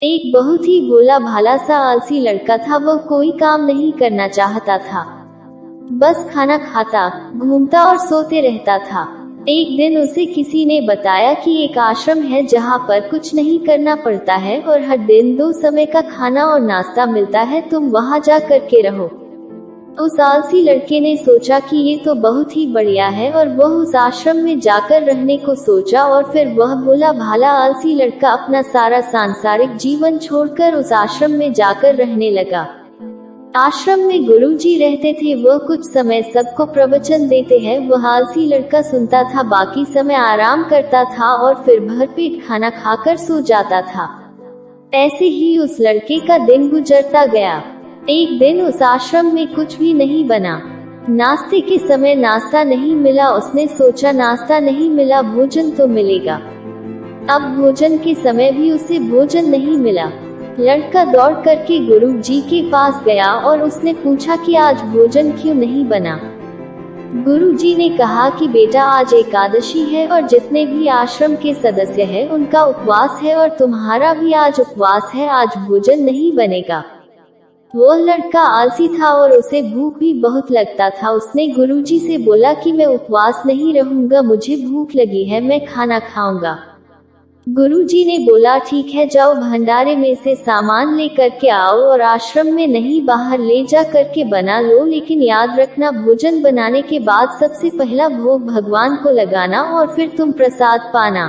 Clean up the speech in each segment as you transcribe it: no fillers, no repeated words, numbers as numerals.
एक बहुत ही भोला भाला सा आलसी लड़का था। वह कोई काम नहीं करना चाहता था, बस खाना खाता, घूमता और सोते रहता था। एक दिन उसे किसी ने बताया कि एक आश्रम है जहाँ पर कुछ नहीं करना पड़ता है और हर दिन 2 समय का खाना और नाश्ता मिलता है, तुम वहाँ जा करके रहो। उस आलसी लड़के ने सोचा कि ये तो बहुत ही बढ़िया है और वह उस आश्रम में जाकर रहने को सोचा। और फिर वह भोला भाला आलसी लड़का अपना सारा सांसारिक जीवन छोड़कर उस आश्रम में जाकर रहने लगा। आश्रम में गुरुजी रहते थे। वह कुछ समय सबको प्रवचन देते हैं। वह आलसी लड़का सुनता था, बाकी समय आराम करता था और फिर भरपेट खाना खाकर सो जाता था। ऐसे ही उस लड़के का दिन गुजरता गया। एक दिन उस आश्रम में कुछ भी नहीं बना। नाश्ते के समय नाश्ता नहीं मिला। उसने सोचा नाश्ता नहीं मिला, भोजन तो मिलेगा। अब भोजन के समय भी उसे भोजन नहीं मिला। लड़का दौड़ करके गुरु जी के पास गया और उसने पूछा कि आज भोजन क्यों नहीं बना। गुरु जी ने कहा कि बेटा, आज एकादशी है और जितने भी आश्रम के सदस्य हैं उनका उपवास है और तुम्हारा भी आज उपवास है, आज भोजन नहीं बनेगा। वो लड़का आलसी था और उसे भूख भी बहुत लगता था। उसने गुरुजी से बोला कि मैं उपवास नहीं रहूंगा, मुझे भूख लगी है, मैं खाना खाऊंगा। गुरुजी ने बोला ठीक है, जाओ भंडारे में से सामान लेकर के आओ और आश्रम में नहीं बाहर ले जा करके बना लो, लेकिन याद रखना भोजन बनाने के बाद सबसे पहला भोग भगवान को लगाना और फिर तुम प्रसाद पाना।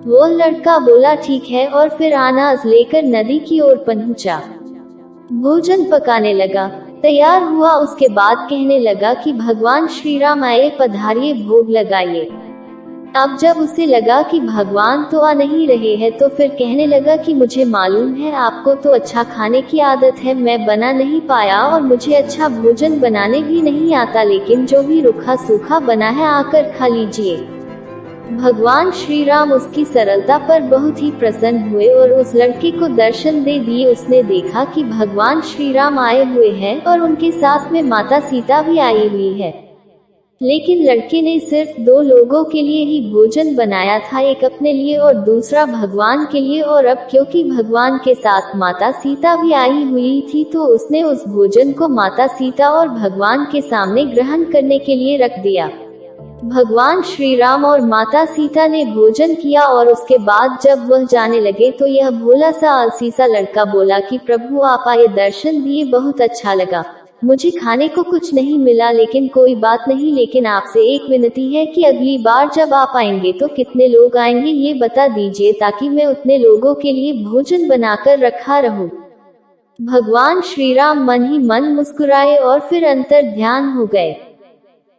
वो लड़का बोला ठीक है और फिर अनाज लेकर नदी की ओर पहुंचा। भोजन पकाने लगा, तैयार हुआ। उसके बाद कहने लगा कि भगवान श्री राम आए, पधारिए, भोग लगाइए। अब जब उसे लगा कि भगवान तो आ नहीं रहे हैं तो फिर कहने लगा कि मुझे मालूम है आपको तो अच्छा खाने की आदत है, मैं बना नहीं पाया और मुझे अच्छा भोजन बनाने भी नहीं आता, लेकिन जो भी रूखा सूखा बना है आकर खा लीजिए। भगवान श्री राम उसकी सरलता पर बहुत ही प्रसन्न हुए और उस लड़के को दर्शन दे दिए। उसने देखा कि भगवान श्री राम आए हुए हैं और उनके साथ में माता सीता भी आई हुई है, लेकिन लड़के ने सिर्फ 2 लोगों के लिए ही भोजन बनाया था, एक अपने लिए और दूसरा भगवान के लिए। और अब क्योंकि भगवान के साथ माता सीता भी आई हुई थी तो उसने उस भोजन को माता सीता और भगवान के सामने ग्रहण करने के लिए रख दिया। भगवान श्री राम और माता सीता ने भोजन किया और उसके बाद जब वह जाने लगे तो यह भोला सा आलसी सा लड़का बोला कि प्रभु आप आए, दर्शन दिए, बहुत अच्छा लगा। मुझे खाने को कुछ नहीं मिला, लेकिन कोई बात नहीं, लेकिन आपसे एक विनती है कि अगली बार जब आप आएंगे तो कितने लोग आएंगे ये बता दीजिए, ताकि मैं उतने लोगों के लिए भोजन बनाकर रखा रहूं। भगवान श्री राम मन ही मन मुस्कुराए और फिर अंतर ध्यान हो गए।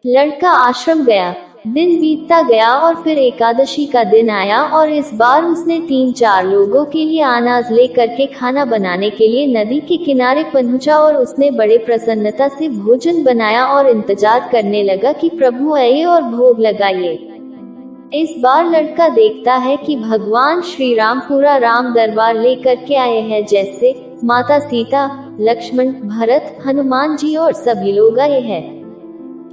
लड़का आश्रम गया। दिन बीतता गया और फिर एकादशी का दिन आया और इस बार उसने 3-4 लोगों के लिए अनाज लेकर के खाना बनाने के लिए नदी के किनारे पहुंचा और उसने बड़े प्रसन्नता से भोजन बनाया और इंतजार करने लगा कि प्रभु आइए और भोग लगाइए। इस बार लड़का देखता है कि भगवान श्री राम पूरा राम दरबार लेकर के आए हैं, जैसे माता सीता, लक्ष्मण, भरत, हनुमान जी और सभी लोग आए हैं।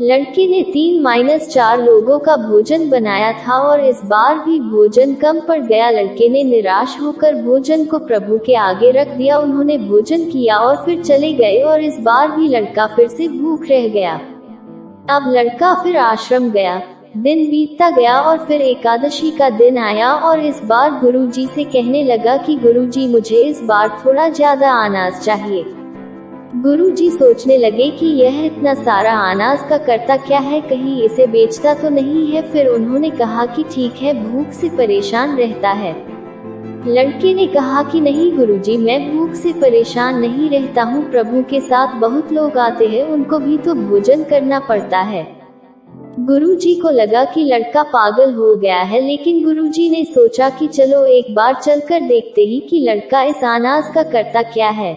लड़के ने 3-4 लोगों का भोजन बनाया था और इस बार भी भोजन कम पड़ गया। लड़के ने निराश होकर भोजन को प्रभु के आगे रख दिया। उन्होंने भोजन किया और फिर चले गए और इस बार भी लड़का फिर से भूख रह गया। अब लड़का फिर आश्रम गया। दिन बीतता गया और फिर एकादशी का दिन आया और इस बार गुरुजी से कहने लगा कि गुरुजी मुझे इस बार थोड़ा ज्यादा अनाज चाहिए। गुरुजी सोचने लगे कि यह इतना सारा अनाज का करता क्या है, कहीं इसे बेचता तो नहीं है। फिर उन्होंने कहा कि ठीक है, भूख से परेशान रहता है। लड़के ने कहा कि नहीं गुरुजी, मैं भूख से परेशान नहीं रहता हूँ, प्रभु के साथ बहुत लोग आते हैं, उनको भी तो भोजन करना पड़ता है। गुरुजी को लगा कि लड़का पागल हो गया है, लेकिन गुरुजी ने सोचा कि चलो एक बार चलकर देखते ही कि लड़का इस अनाज का करता क्या है।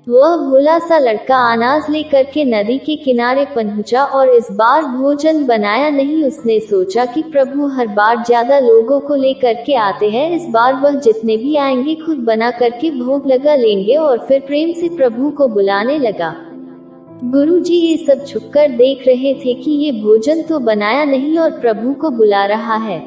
वह भोला सा लड़का अनाज लेकर के नदी के किनारे पहुंचा और इस बार भोजन बनाया नहीं। उसने सोचा कि प्रभु हर बार ज्यादा लोगों को लेकर के आते हैं, इस बार वह जितने भी आएंगे खुद बना करके भोग लगा लेंगे। और फिर प्रेम से प्रभु को बुलाने लगा। गुरुजी ये सब छुपकर देख रहे थे कि ये भोजन तो बनाया नहीं और प्रभु को बुला रहा है।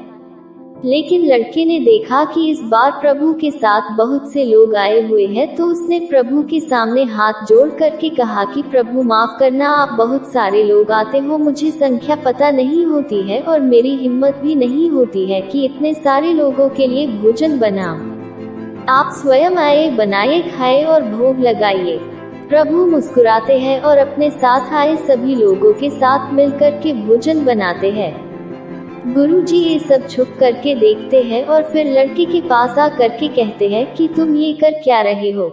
लेकिन लड़के ने देखा कि इस बार प्रभु के साथ बहुत से लोग आए हुए हैं, तो उसने प्रभु के सामने हाथ जोड़ करके कहा कि प्रभु माफ करना, आप बहुत सारे लोग आते हो, मुझे संख्या पता नहीं होती है और मेरी हिम्मत भी नहीं होती है कि इतने सारे लोगों के लिए भोजन बनाऊं। आप स्वयं आए, बनाए, खाए और भोग लगाइए। प्रभु मुस्कुराते हैं और अपने साथ आए सभी लोगों के साथ मिलकर के भोजन बनाते हैं। गुरुजी ये सब छुप करके देखते हैं और फिर लड़के के पास आ करके कहते हैं कि तुम ये कर क्या रहे हो।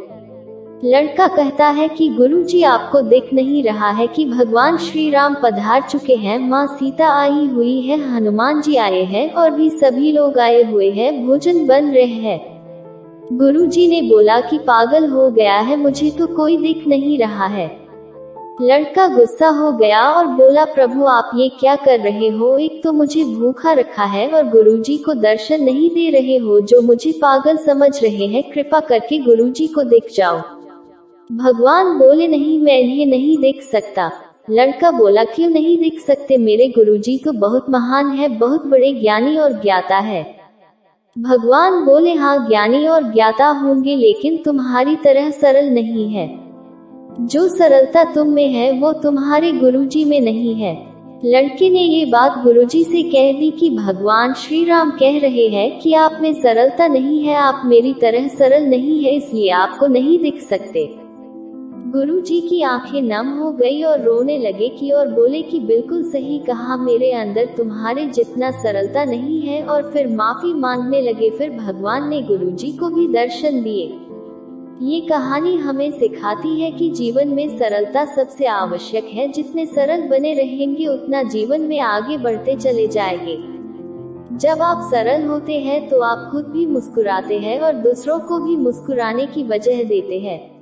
लड़का कहता है कि गुरुजी, आपको दिख नहीं रहा है कि भगवान श्री राम पधार चुके हैं, माँ सीता आई हुई है, हनुमान जी आए हैं और भी सभी लोग आए हुए हैं, भोजन बन रहे हैं। गुरुजी ने बोला कि पागल हो गया है, मुझे तो कोई दिख नहीं रहा है। लड़का गुस्सा हो गया और बोला, प्रभु आप ये क्या कर रहे हो, एक तो मुझे भूखा रखा है और गुरुजी को दर्शन नहीं दे रहे हो, जो मुझे पागल समझ रहे हैं, कृपा करके गुरुजी को दिख जाओ। भगवान बोले, नहीं, मैं इन्हें नहीं देख सकता। लड़का बोला, क्यों नहीं दिख सकते, मेरे गुरुजी तो बहुत महान है, बहुत बड़े ज्ञानी और ज्ञाता है। भगवान बोले, हाँ ज्ञानी और ज्ञाता होंगे, लेकिन तुम्हारी तरह सरल नहीं है। जो सरलता तुम में है वो तुम्हारे गुरुजी में नहीं है। लड़के ने ये बात गुरुजी से कह दी कि भगवान श्री राम कह रहे हैं कि आप में सरलता नहीं है, आप मेरी तरह सरल नहीं है, इसलिए आपको नहीं दिख सकते। गुरुजी की आंखें नम हो गई और रोने लगे कि और बोले कि बिल्कुल सही कहा, मेरे अंदर तुम्हारे जितना सरलता नहीं है, और फिर माफी मांगने लगे। फिर भगवान ने गुरुजी को भी दर्शन दिए। ये कहानी हमें सिखाती है कि जीवन में सरलता सबसे आवश्यक है। जितने सरल बने रहेंगे उतना जीवन में आगे बढ़ते चले जाएंगे। जब आप सरल होते हैं तो आप खुद भी मुस्कुराते हैं और दूसरों को भी मुस्कुराने की वजह देते हैं।